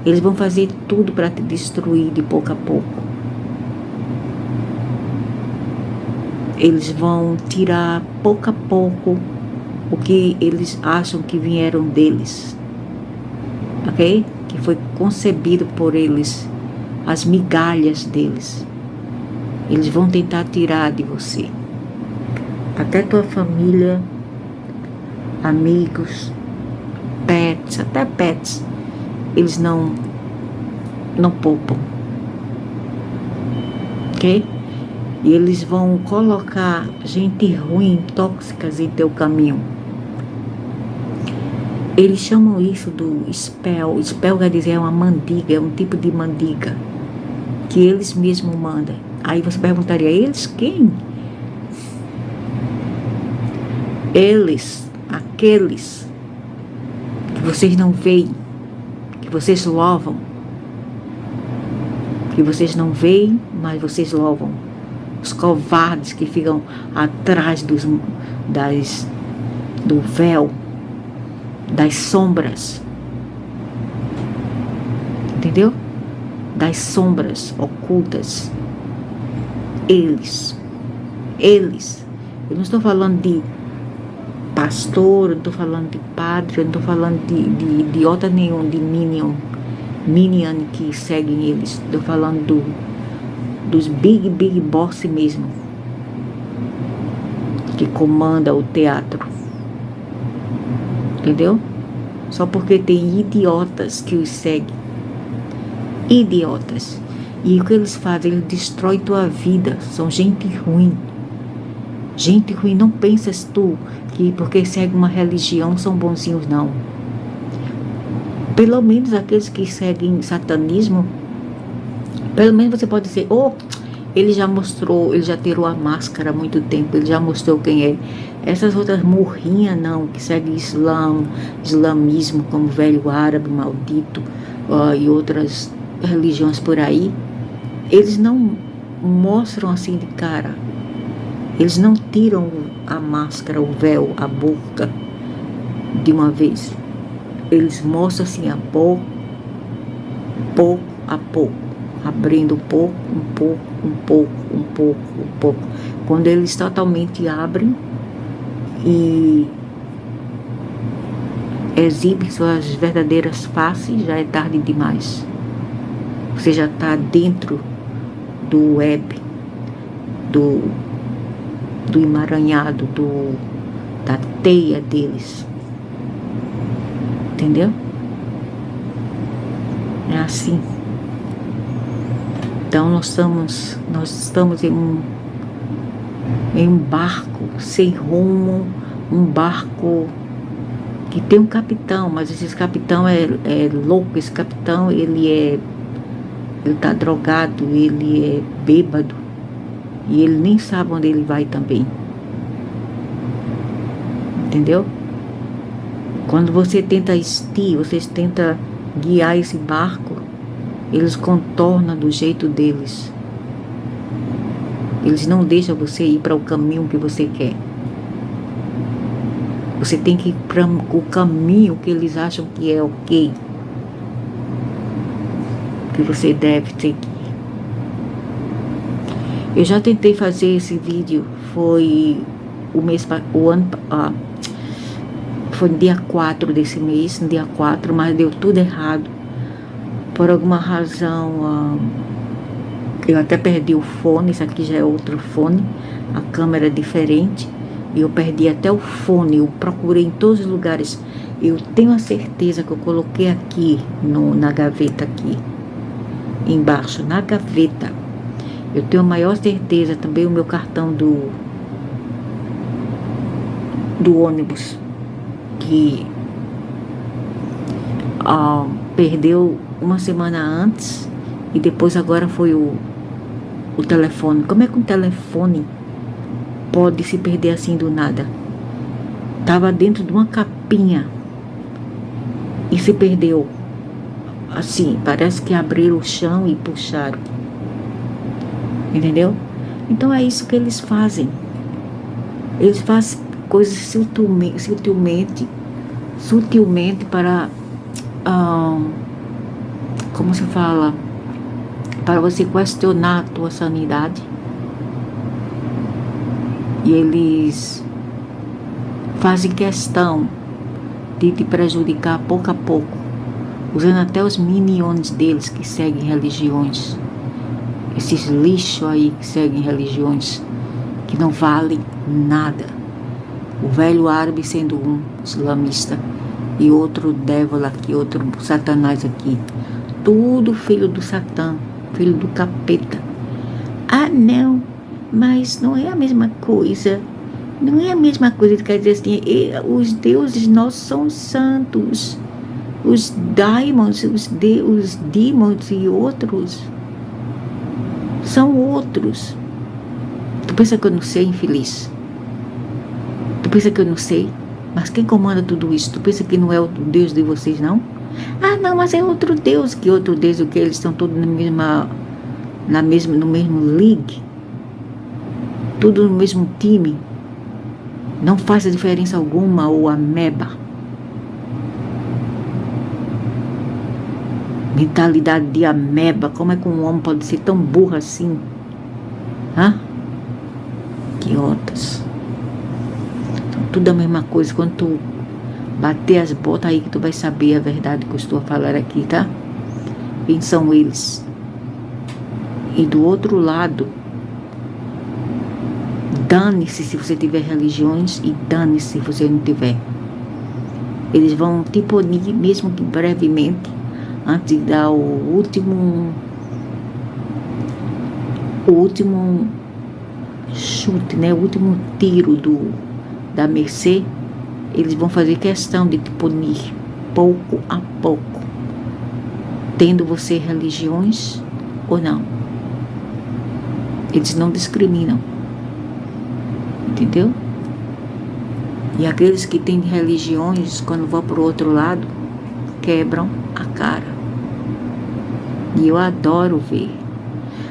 Eles vão fazer tudo para te destruir de pouco a pouco. Eles vão tirar pouco a pouco o que eles acham que vieram deles, ok? Que foi concebido por eles, as migalhas deles. Eles vão tentar tirar de você. Até tua família, amigos, pets, até pets, eles não poupam, ok? E eles vão colocar gente ruim, tóxicas em teu caminho. Eles chamam isso do spell. Spell quer dizer é uma mandiga, é um tipo de mandiga que eles mesmos mandam. Aí você perguntaria, eles quem? Eles, aqueles que vocês não veem, que vocês louvam, que vocês não veem, mas vocês louvam. Os covardes que ficam atrás do véu, das sombras, entendeu? Das sombras ocultas. Eles, eu não estou falando de pastor, eu não estou falando de padre, eu não estou falando de idiota nenhum, de minion que seguem eles. Estou falando dos big boss mesmo, que comanda o teatro, entendeu? Só porque tem idiotas que os seguem, idiotas. E o que eles fazem? Eles destroem tua vida. São gente ruim. Gente ruim. Não pensas tu que porque segue uma religião são bonzinhos, não. Pelo menos aqueles que seguem satanismo, pelo menos você pode dizer, ele já mostrou, ele já tirou a máscara há muito tempo, ele já mostrou quem é. Essas outras morrinhas não, que seguem islamismo, como velho árabe maldito, e outras religiões por aí, eles não mostram assim de cara. Eles não tiram a máscara, o véu, a boca de uma vez. Eles mostram assim a pouco a pouco, abrindo pouco. Quando eles totalmente abrem e exibem suas verdadeiras faces, já é tarde demais. Você já está dentro do web, do emaranhado, da teia deles. Entendeu? É assim. Então nós estamos em um barco sem rumo, um barco que tem um capitão, mas esse capitão é louco. Esse capitão ele tá drogado, ele é bêbado e ele nem sabe onde ele vai também. Entendeu? Quando você tenta vocês tentam guiar esse barco, eles contornam do jeito deles. Eles não deixam você ir para o caminho que você quer. Você tem que ir para o caminho que eles acham que é ok, que você deve seguir. Eu já tentei fazer esse vídeo, foi foi no dia 4 desse mês, no dia 4, mas deu tudo errado. Por alguma razão, eu até perdi o fone, isso aqui já é outro fone, a câmera é diferente, e eu perdi até o fone, eu procurei em todos os lugares. Eu tenho a certeza que eu coloquei aqui, na gaveta aqui, embaixo, na gaveta. Eu tenho a maior certeza também o meu cartão do ônibus, que perdeu uma semana antes e depois agora foi o telefone. Como é que um telefone pode se perder assim do nada? Tava dentro de uma capinha e se perdeu. Assim, parece que abriram o chão e puxaram. Entendeu? Então é isso que eles fazem. Eles fazem coisas sutilmente para como se fala, para você questionar a tua sanidade. E eles fazem questão de te prejudicar pouco a pouco, usando até os minions deles que seguem religiões. Esses lixos aí que seguem religiões que não valem nada. O velho árabe sendo um islamista e outro devil aqui, outro satanás aqui. Tudo filho do Satã, filho do capeta. Ah, não, mas não é a mesma coisa. Não é a mesma coisa, quer dizer assim, os deuses nossos são santos. Os daimons, os demons e outros são outros. Tu pensa que eu não sei, infeliz? Tu pensa que eu não sei? Mas quem comanda tudo isso? Tu pensa que não é o Deus de vocês, não? Ah, não, mas é outro Deus. Que outro Deus? O que? Eles estão todos no mesmo league? Tudo no mesmo time? Não faz diferença alguma, ou ameba. Mentalidade de ameba. Como é que um homem pode ser tão burro assim? Hã? Idiotas. Então, tudo a mesma coisa. Quando tu bater as botas aí que tu vai saber a verdade que eu estou a falar aqui, tá? Quem são eles? E do outro lado, dane-se se você tiver religiões e dane-se se você não tiver. Eles vão te punir, mesmo que brevemente, antes de dar o último chute, né? O último tiro da mercê. Eles vão fazer questão de te punir pouco a pouco, tendo você religiões ou não. Eles não discriminam, entendeu? E aqueles que têm religiões, quando vão para o outro lado, quebram a cara. E eu adoro ver,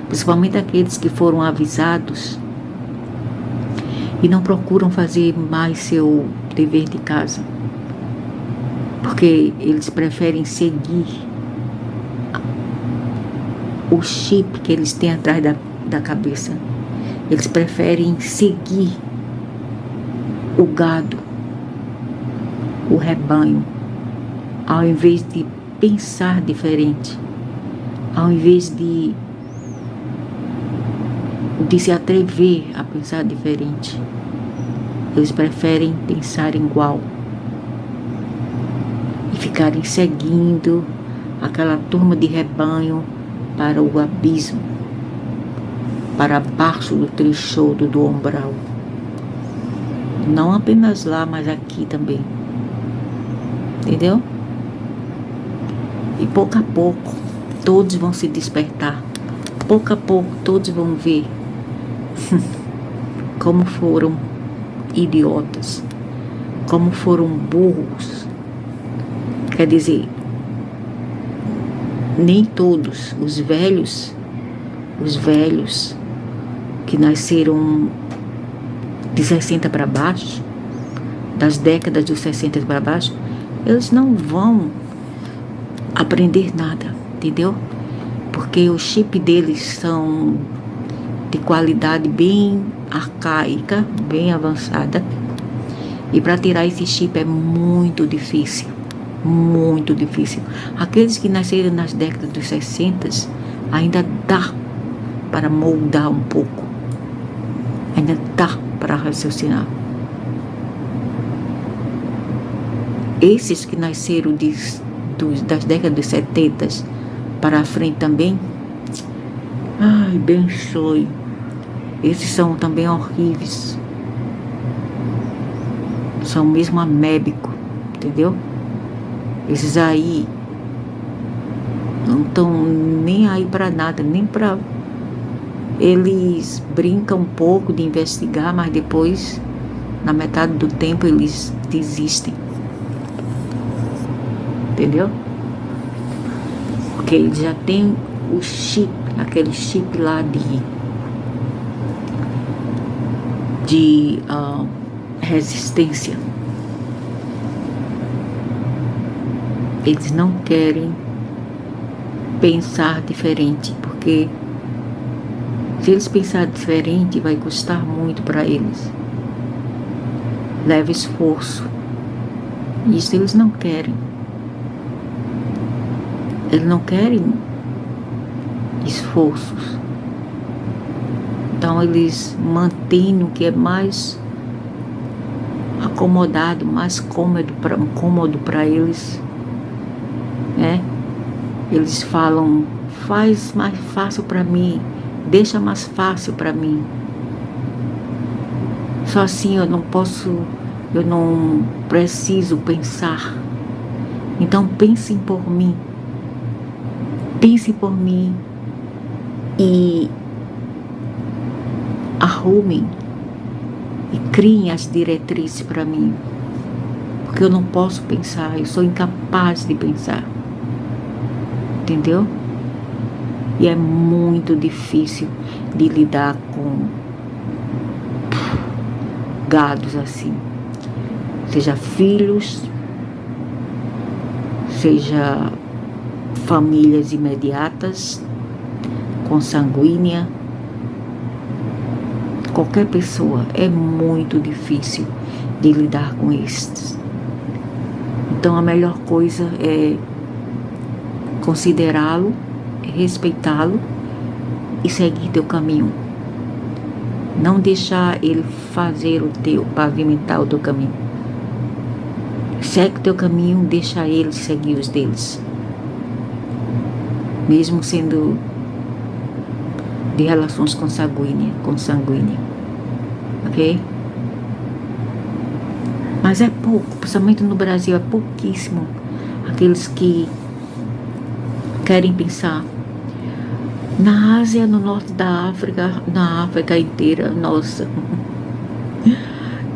principalmente aqueles que foram avisados e não procuram fazer mais seu dever de casa, porque eles preferem seguir o chip que eles têm atrás da cabeça. Eles preferem seguir o gado, o rebanho, ao invés de pensar diferente, ao invés de se atrever a pensar diferente. Eles preferem pensar igual e ficarem seguindo aquela turma de rebanho para o abismo, para baixo do trechodo do umbral. Não apenas lá, mas aqui também. Entendeu? E pouco a pouco, todos vão se despertar. Pouco a pouco, todos vão ver como foram idiotas, como foram burros. Quer dizer, nem todos os velhos que nasceram de 60 para baixo, das décadas dos 60 para baixo, eles não vão aprender nada, entendeu? Porque o chip deles são de qualidade bem arcaica, bem avançada. E para tirar esse chip é muito difícil. Muito difícil. Aqueles que nasceram nas décadas dos 60 ainda dá para moldar um pouco. Ainda dá para raciocinar. Esses que nasceram das décadas dos 70 para a frente também, ai, abençoe. Esses são também horríveis. São mesmo amébicos, entendeu? Esses aí não estão nem aí para nada, nem para... Eles brincam um pouco de investigar, mas depois, na metade do tempo, eles desistem. Entendeu? Porque eles já têm o chip, aquele chip lá de resistência. Eles não querem pensar diferente, porque se eles pensarem diferente, vai custar muito para eles. Leva esforço. Isso eles não querem. Eles não querem esforços. Então eles mantêm o que é mais acomodado, mais cômodo para eles, né? Eles falam, faz mais fácil para mim, deixa mais fácil para mim. Só assim eu não preciso pensar. Então pensem por mim e arrumem e criem as diretrizes para mim, porque eu não posso pensar, eu sou incapaz de pensar, entendeu? E é muito difícil de lidar com gados assim, seja filhos, seja famílias imediatas, consanguínea, qualquer pessoa. É muito difícil de lidar com estes. Então a melhor coisa é considerá-lo, respeitá-lo e seguir teu caminho. Não deixar ele fazer o teu, pavimentar o teu caminho. Segue o teu caminho, deixa ele seguir os deles. Mesmo sendo de relações consanguíneas, ok? Mas é pouco, principalmente no Brasil, é pouquíssimo aqueles que querem pensar. Na Ásia, no norte da África, na África inteira, nossa.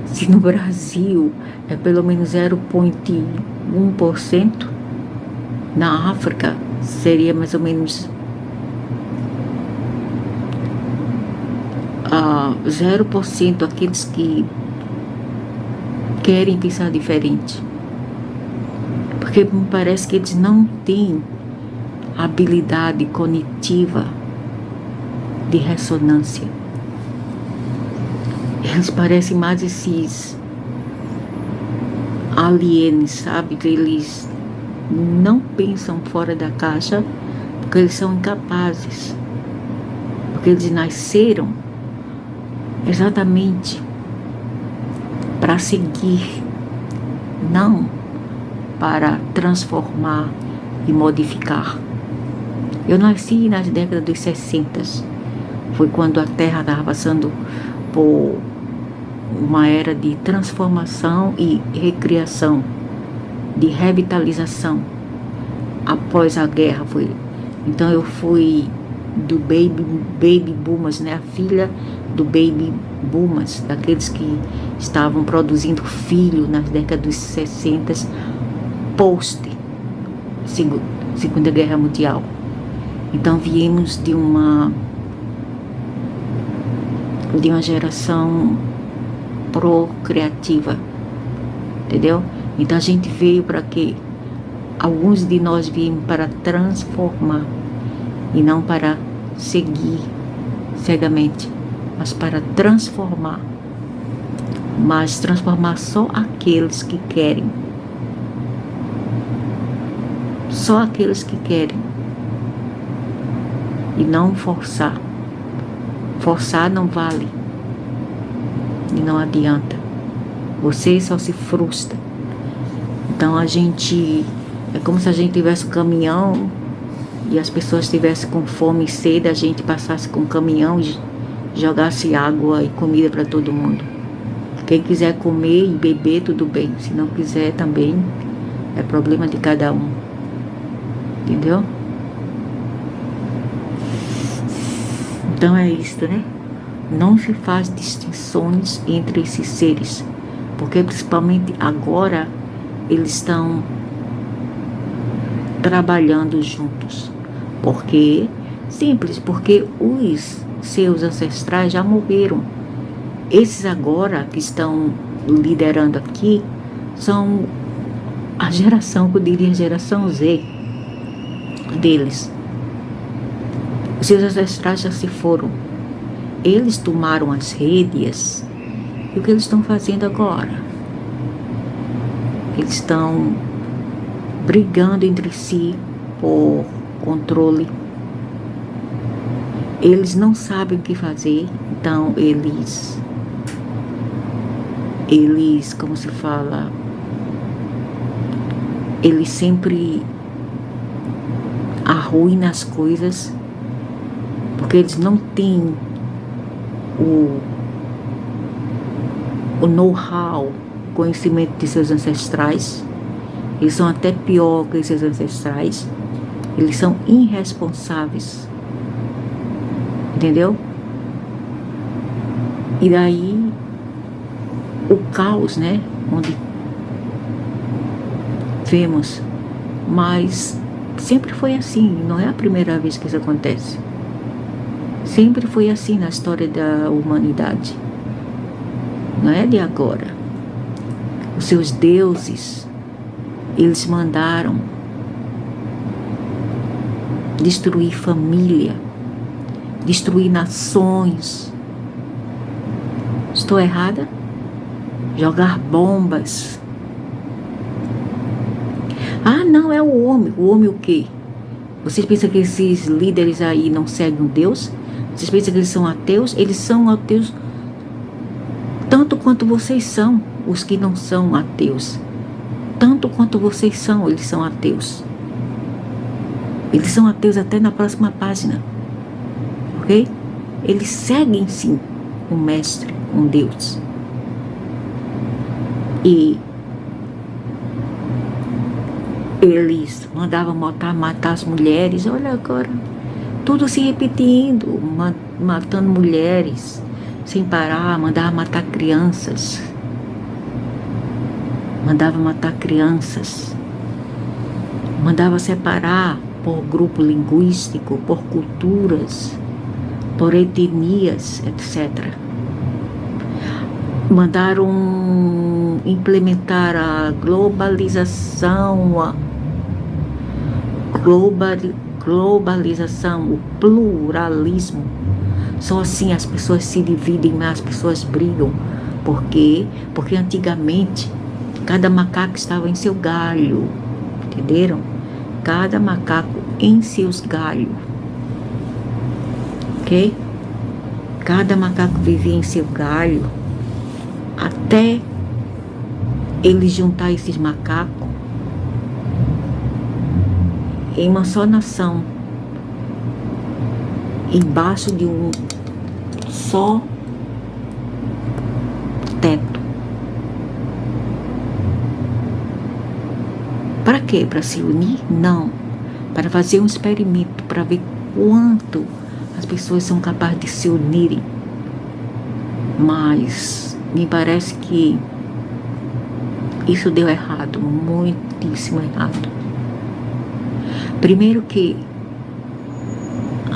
Se no Brasil é pelo menos 0,1%, na África seria mais ou menos 0% aqueles que querem pensar diferente. Porque me parece que eles não têm habilidade cognitiva de ressonância. Eles parecem mais esses aliens, sabe? Eles não pensam fora da caixa porque eles são incapazes. Porque eles nasceram exatamente para seguir, não para transformar e modificar. Eu nasci nas décadas dos 60. Foi quando a Terra estava passando por uma era de transformação e recriação, de revitalização após a guerra. Então eu fui do baby boomers, né? A filha do baby boomers, daqueles que estavam produzindo filho nas décadas dos 60, post Segunda Guerra Mundial. Então viemos de uma geração procriativa, entendeu? Então a gente veio para quê? Alguns de nós viemos para transformar e não para seguir cegamente, mas para transformar. Mas transformar só aqueles que querem. Só aqueles que querem. E não forçar. Forçar não vale. E não adianta. Você só se frustra. Então a gente... É como se a gente tivesse um caminhão e as pessoas estivessem com fome e sede, a gente passasse com um caminhão e jogasse água e comida para todo mundo. Quem quiser comer e beber, tudo bem. Se não quiser também, é problema de cada um. Entendeu? Então é isso, né? Não se faz distinções entre esses seres, porque principalmente agora eles estão trabalhando juntos. Porque simples, porque os seus ancestrais já morreram. Esses agora que estão liderando aqui são a geração, que eu diria, geração Z deles, Os seus ancestrais já se foram. Eles tomaram as rédeas. E o que eles estão fazendo agora? Eles estão brigando entre si por controle. Eles não sabem o que fazer, então eles, como se fala, eles sempre arruinam as coisas, porque eles não têm o know-how, conhecimento de seus ancestrais. Eles são até pior que seus ancestrais. Eles são irresponsáveis. Entendeu? E daí o caos, né? Onde vemos. Mas sempre foi assim. Não é a primeira vez que isso acontece. Sempre foi assim na história da humanidade. Não é de agora. Os seus deuses, eles mandaram destruir família, destruir nações. Estou errada? Jogar bombas. Ah, não, é o homem. O homem o quê? Vocês pensam que esses líderes aí não seguem Deus? Vocês pensam que eles são ateus? Eles são ateus tanto quanto vocês são, os que não são ateus. Tanto quanto vocês são, eles são ateus. Eles são ateus até na próxima página. Ok? Eles seguem sim um mestre, um Deus. E eles mandavam matar as mulheres. Olha agora, tudo se repetindo, matando mulheres sem parar, mandava matar crianças. Mandava matar crianças. Mandava separar por grupo linguístico, por culturas, por etnias, etc. Mandaram implementar a globalização, o pluralismo. Só assim as pessoas se dividem, as pessoas brigam. Por quê? Porque antigamente cada macaco estava em seu galho. Entenderam? Cada macaco em seus galhos. Ok? Cada macaco vivia em seu galho. Até ele juntar esses macacos em uma só nação, embaixo de um só teto. Para quê? Para se unir? Não. Para fazer um experimento, para ver quanto as pessoas são capazes de se unirem. Mas me parece que isso deu errado, muitíssimo errado. Primeiro que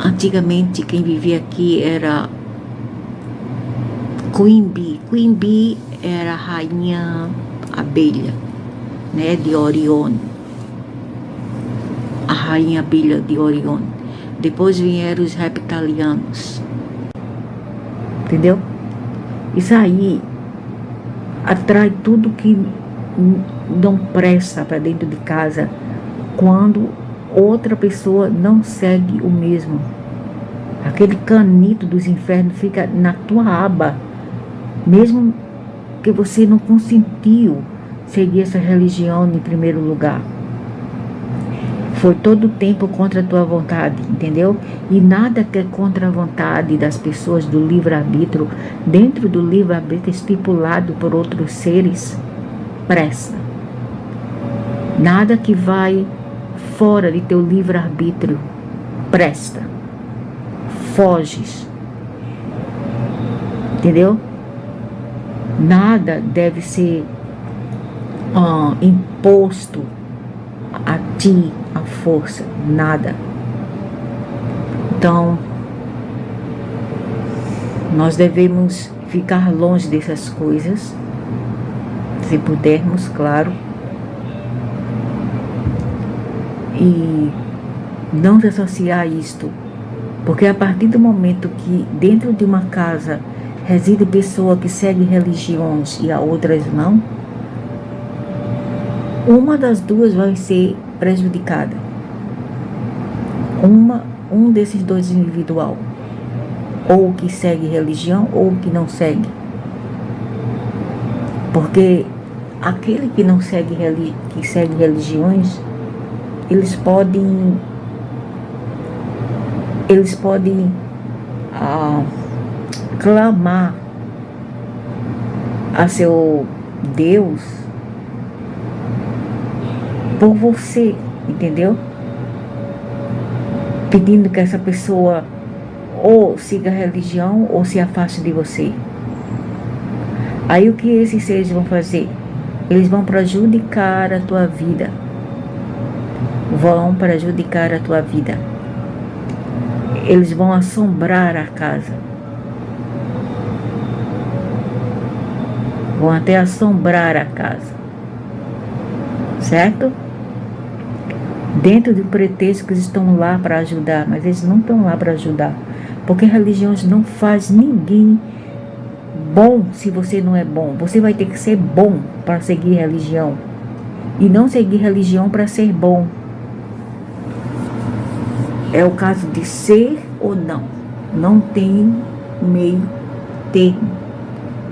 antigamente quem vivia aqui era Queen Bee. Queen Bee era a rainha abelha, né, de Orion. A rainha abelha de Orion. Depois vieram os reptilianos. Entendeu? Isso aí atrai tudo que não presta para dentro de casa quando outra pessoa não segue o mesmo. Aquele canito dos infernos fica na tua aba, mesmo que você não consentiu seguir essa religião em primeiro lugar. Foi todo o tempo contra a tua vontade, entendeu? E nada que é contra a vontade das pessoas do livre-arbítrio, dentro do livre-arbítrio estipulado por outros seres, presta. Nada que vai fora de teu livre-arbítrio presta. Foges. Entendeu? Nada deve ser imposto a ti, a força. Nada. Então, nós devemos ficar longe dessas coisas, se pudermos, claro. E não se associar a isto Porque a partir do momento que dentro de uma casa reside pessoa que segue religiões e a outras não, uma das duas vai ser prejudicada. Um desses dois individual, ou que segue religião ou que não segue. Porque aquele que não segue, que segue religiões, eles podem clamar a seu Deus por você, entendeu? Pedindo que essa pessoa ou siga a religião ou se afaste de você. Aí o que esses seres vão fazer? Eles vão prejudicar a tua vida. Vão prejudicar a tua vida. Eles vão assombrar a casa. Vão até assombrar a casa. Certo? Dentro do pretexto que eles estão lá para ajudar, mas eles não estão lá para ajudar. Porque religiões não faz ninguém bom se você não é bom. Você vai ter que ser bom para seguir religião. E não seguir religião para ser bom. É o caso de ser ou não. Não tem meio termo.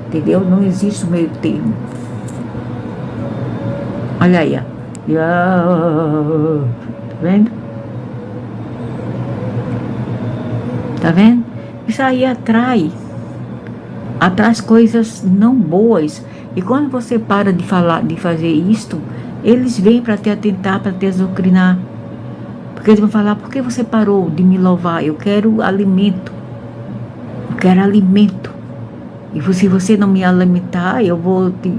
Entendeu? Não existe meio termo. Olha aí, ó. Tá vendo? Tá vendo? Isso aí atrai coisas não boas. E quando você para de falar, de fazer isto, eles vêm para te atentar, para te azucrinar. Porque eles vão falar: por que você parou de me louvar? Eu quero alimento. Eu quero alimento. E se você não me alimentar, eu vou te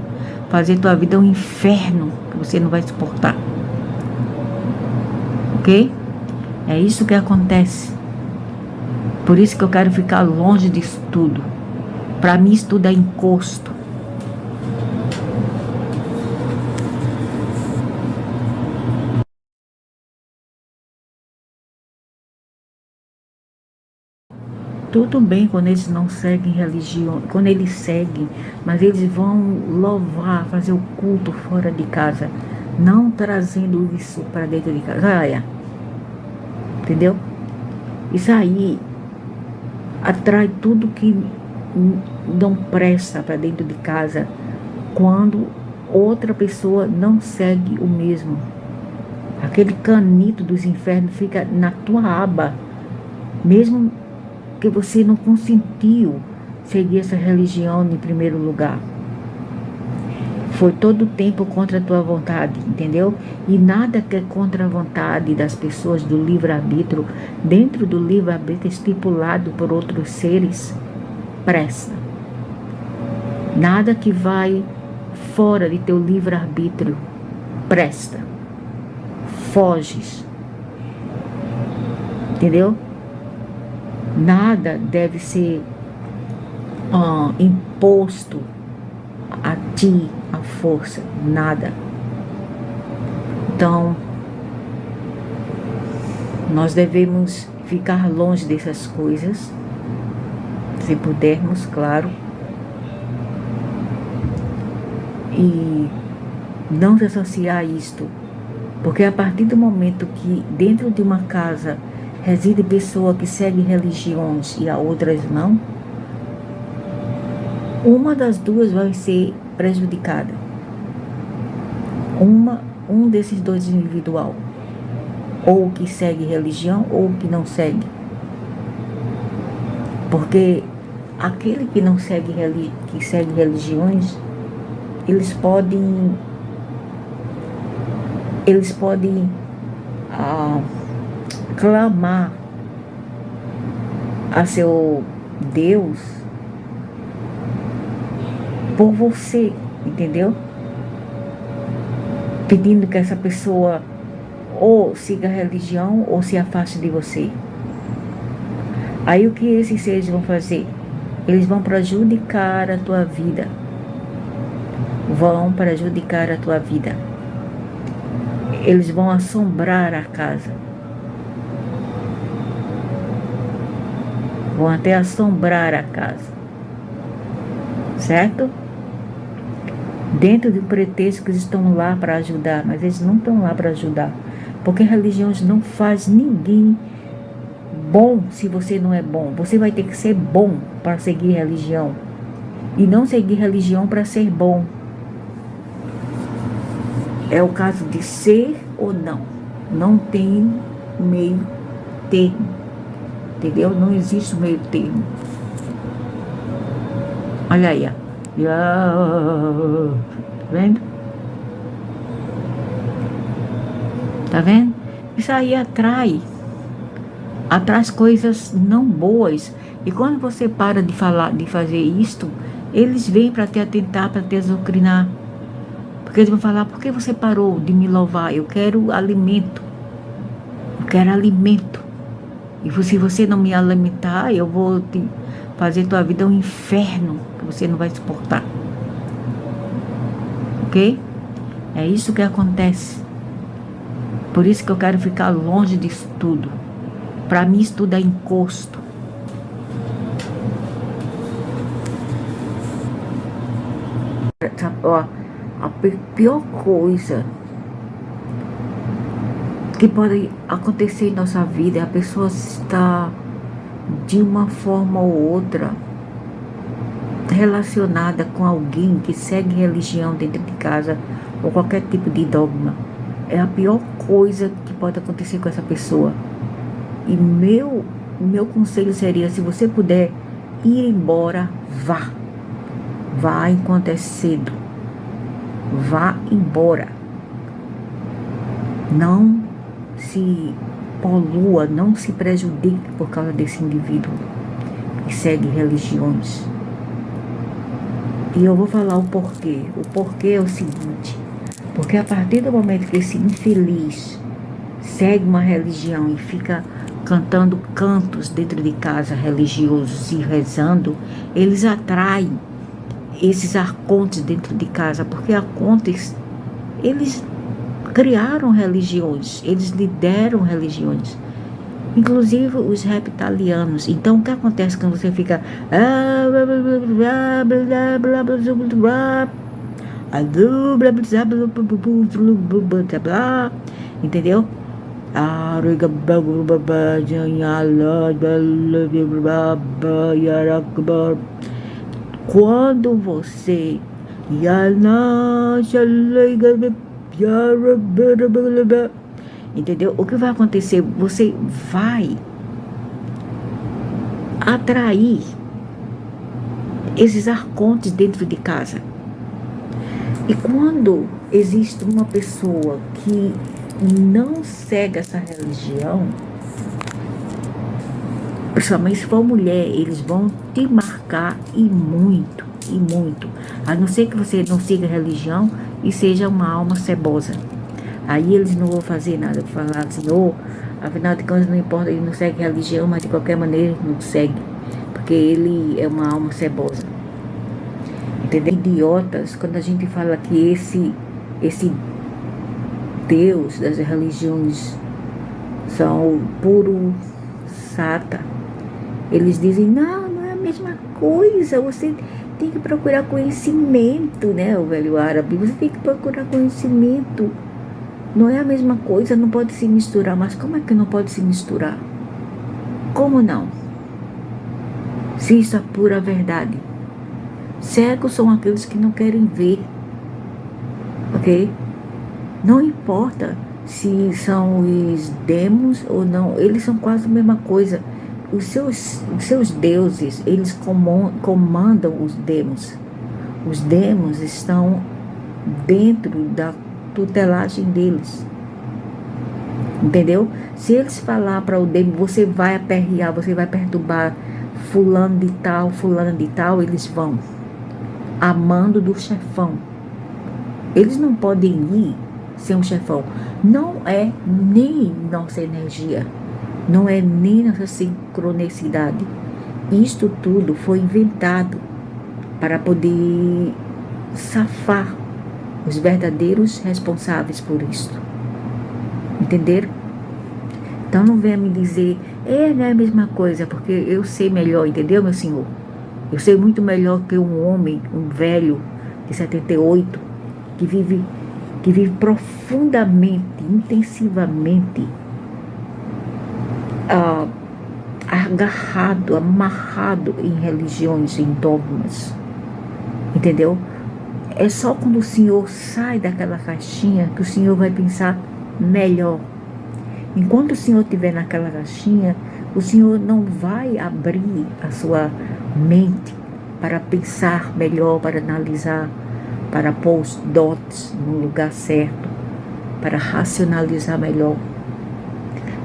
fazer tua vida um inferno que você não vai suportar. Ok? É isso que acontece. Por isso que eu quero ficar longe disso tudo. Para mim isso tudo é encosto. Tudo bem quando eles não seguem religião, quando eles seguem, mas eles vão louvar, fazer o culto fora de casa, não trazendo isso para dentro de casa. Olha, entendeu? Isso aí atrai tudo que não presta para dentro de casa quando outra pessoa não segue o mesmo. Aquele canito dos infernos fica na tua aba, mesmo que você não consentiu seguir essa religião em primeiro lugar. Foi todo o tempo contra a tua vontade, entendeu? E nada que é contra a vontade das pessoas do livre-arbítrio, dentro do livre-arbítrio estipulado por outros seres, presta. Nada que vai fora de teu livre-arbítrio presta. Foges. Entendeu? Nada deve ser imposto a ti, a força, nada. Então, nós devemos ficar longe dessas coisas, se pudermos, claro, e não se associar a isto, porque a partir do momento que dentro de uma casa reside pessoa que segue religiões e a outras não, uma das duas vai ser prejudicada. Um desses dois individual, ou que segue religião ou que não segue. Porque aquele que não segue, que segue religiões, eles podem clamar a seu Deus por você, entendeu? Pedindo que essa pessoa ou siga a religião ou se afaste de você. Aí o que esses seres vão fazer? Eles vão prejudicar a tua vida. Vão prejudicar a tua vida. Eles vão assombrar a casa. Vão até assombrar a casa, certo? Dentro do pretexto que eles estão lá para ajudar, mas eles não estão lá para ajudar. Porque religiões não faz ninguém bom se você não é bom. Você vai ter que ser bom para seguir religião. E não seguir religião para ser bom. É o caso de ser ou não. Não tem meio termo. Entendeu? Não existe meio termo. Olha aí, ó. Tá vendo? Tá vendo? Isso aí atrai coisas não boas. E quando você para de fazer isto, eles vêm para te atentar, para te azucrinar. Porque eles vão falar: por que você parou de me louvar? Eu quero alimento. Eu quero alimento. E se você não me alimentar, eu vou te fazer tua vida um inferno que você não vai suportar. Ok? É isso que acontece. Por isso que eu quero ficar longe disso tudo. Para mim isso tudo é encosto. Ó, a pior coisa que pode acontecer em nossa vida é a pessoa estar de uma forma ou outra relacionada com alguém que segue religião dentro de casa ou qualquer tipo de dogma. É a pior coisa que pode acontecer com essa pessoa. E meu conselho seria: se você puder ir embora, vá. Vá enquanto é cedo. Vá embora. Não se polua, não se prejudique por causa desse indivíduo que segue religiões. E eu vou falar o porquê. O porquê é o seguinte: porque a partir do momento que esse infeliz segue uma religião e fica cantando cantos dentro de casa religiosos e rezando, eles atraem esses arcontes dentro de casa, porque arcontes, eles criaram religiões, eles lideram religiões, inclusive os reptilianos. Então, o que acontece quando você fica entendeu? Quando você entendeu? O que vai acontecer? Você vai atrair esses arcontes dentro de casa. E quando existe uma pessoa que não segue essa religião, principalmente se for mulher, eles vão te marcar e muito, e muito. A não ser que você não siga religião e seja uma alma cebosa. Aí eles não vão fazer nada, vão falar assim: afinal de contas não importa, ele não segue religião, mas de qualquer maneira não segue, porque ele é uma alma cebosa. Entendeu? Idiotas, quando a gente fala que esse Deus das religiões são puro sata, eles dizem: não é a mesma coisa, você tem que procurar conhecimento, né? O velho árabe, você tem que procurar conhecimento. Não é a mesma coisa, não pode se misturar. Mas como é que não pode se misturar? Como não? Se isso é pura verdade. Cegos são aqueles que não querem ver. Ok? Não importa se são os demos ou não, eles são quase a mesma coisa. Os seus deuses, eles comandam os demos. Os demos estão dentro da tutelagem deles. Entendeu? Se eles falar para o demo: você vai aperrear, você vai perturbar fulano de tal, eles vão. Amando do chefão. Eles não podem ir sem um chefão. Não é nem nossa energia, não é nem nossa sincronicidade. Isto tudo foi inventado para poder safar os verdadeiros responsáveis por isso. Entenderam? Então não venha me dizer Não é a mesma coisa, porque eu sei melhor, entendeu, meu senhor? Eu sei muito melhor que um homem, um velho de 78, que vive, que vive profundamente, intensivamente, ah, agarrado, amarrado em religiões, em dogmas, entendeu? É só quando o senhor sai daquela caixinha que o senhor vai pensar melhor. Enquanto o senhor estiver naquela caixinha, o senhor não vai abrir a sua mente para pensar melhor, para analisar, para pôr os dots no lugar certo, para racionalizar melhor.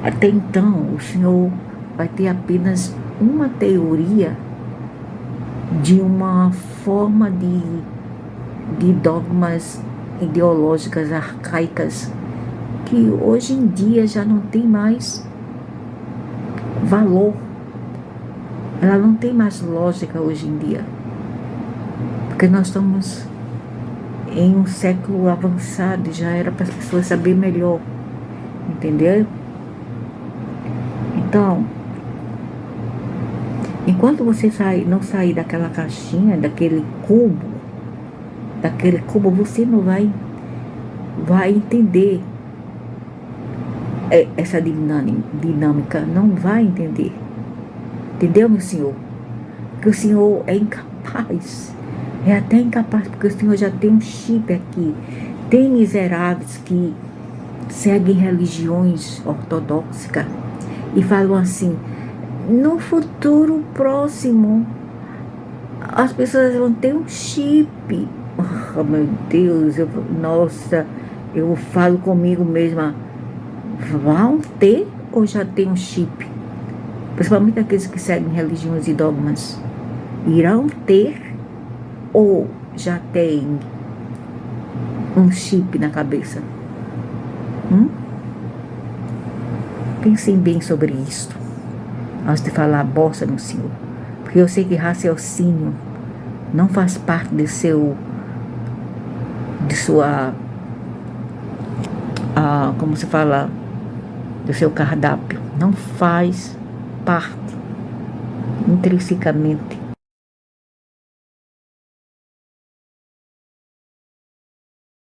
Até então, o senhor vai ter apenas uma teoria de uma forma de dogmas ideológicas arcaicas que hoje em dia já não tem mais valor. Ela não tem mais lógica hoje em dia. Porque nós estamos em um século avançado e já era para as pessoas saber melhor. Entendeu? Então, enquanto você não sair daquela caixinha, daquele cubo, você não vai entender essa dinâmica, não vai entender. Entendeu, meu senhor? Porque o senhor é incapaz, é até incapaz, porque o senhor já tem um chip aqui. Tem miseráveis que seguem religiões ortodoxas e falam assim: no futuro próximo as pessoas vão ter um chip. Oh, meu Deus, nossa, eu falo comigo mesma: vão ter ou já tem um chip? Principalmente aqueles que seguem religiões e dogmas. Irão ter ou já tem um chip na cabeça? Pensem bem sobre isso antes de falar bosta no senhor. Porque eu sei que raciocínio não faz parte de sua, como se fala, do seu cardápio. Não faz parte intrinsecamente.